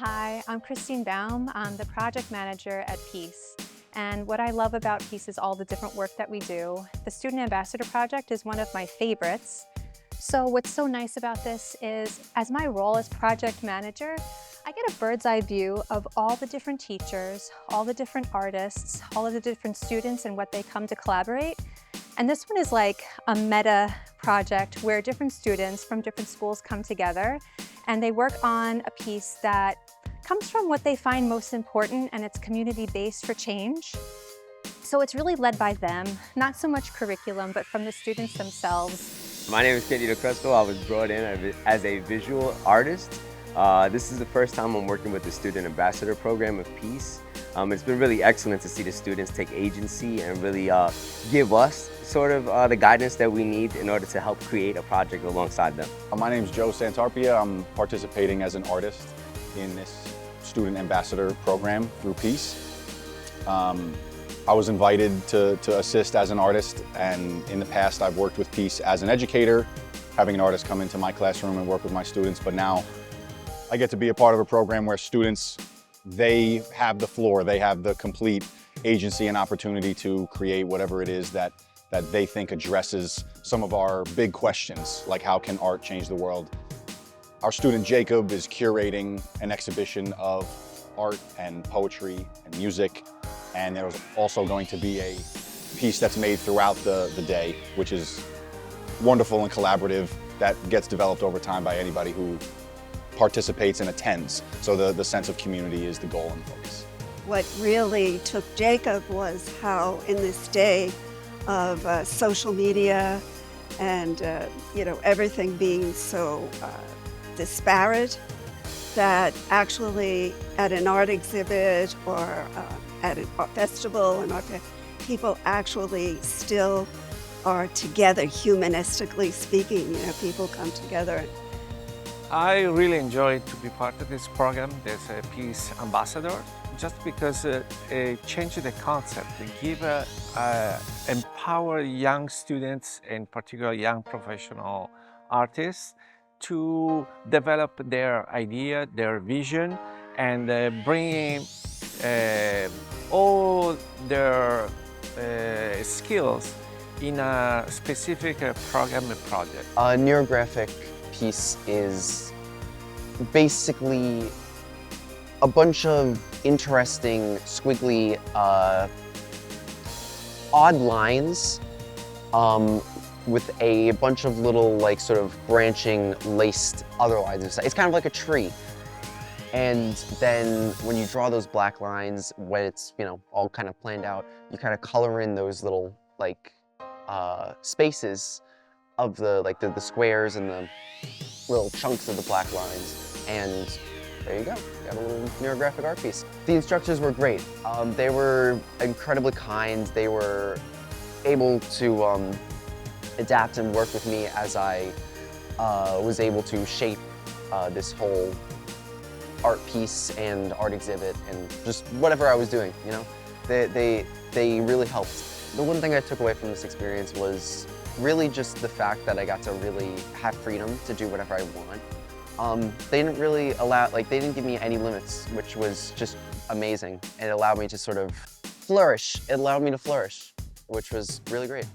Hi, I'm Christine Baum. I'm the project manager at Peace. And what I love about Peace is all the different work that we do. The Student Ambassador Project is one of my favorites. So what's so nice about this is, as my role as project manager, I get a bird's eye view of all the different teachers, all the different artists, all of the different students and what they come to collaborate. And this one is like a meta project where different students from different schools come together and they work on a piece that comes from what they find most important, and it's community-based for change. So it's really led by them, not so much curriculum, but from the students themselves. My name is Candido Crespo. I was brought in as a visual artist. This is the first time I'm working with the Student Ambassador Program of Peace. It's been really excellent to see the students take agency and really give us sort of the guidance that we need in order to help create a project alongside them. My name is Joe Santarpia. I'm participating as an artist in this Student Ambassador Program through Peace. I was invited to assist as an artist, and in the past I've worked with Peace as an educator, having an artist come into my classroom and work with my students, but now I get to be a part of a program where students, they have the floor, they have the complete agency and opportunity to create whatever it is that they think addresses some of our big questions, like how can art change the world? Our student Jacob is curating an exhibition of art and poetry and music, and there's also going to be a piece that's made throughout the day, which is wonderful and collaborative, that gets developed over time by anybody who participates and attends. So the sense of community is the goal and focus. What really took Jacob was how in this day of social media and everything being so disparate, that actually at an art exhibit or at a festival, people actually still are together, humanistically speaking. People come together. I really enjoy to be part of this program, this Peace Ambassador, just because it changed the concept, empower young students, and particularly young professional artists, to develop their idea, their vision, and bringing all their skills in a specific program and project. A neurographic piece is basically a bunch of interesting, squiggly, odd lines with a bunch of little, sort of branching, laced other lines. It's kind of like a tree. And then when you draw those black lines, when it's, all kind of planned out, you kind of color in those little, spaces of the squares and the little chunks of the black lines. And there you go, you have a little neurographic art piece. The instructors were great. They were incredibly kind. They were able to adapt and work with me as I was able to shape this whole art piece and art exhibit and just whatever I was doing, They really helped. The one thing I took away from this experience was really just the fact that I got to really have freedom to do whatever I want. They didn't really they didn't give me any limits, which was just amazing. It allowed me to sort of flourish. It allowed me to flourish, which was really great.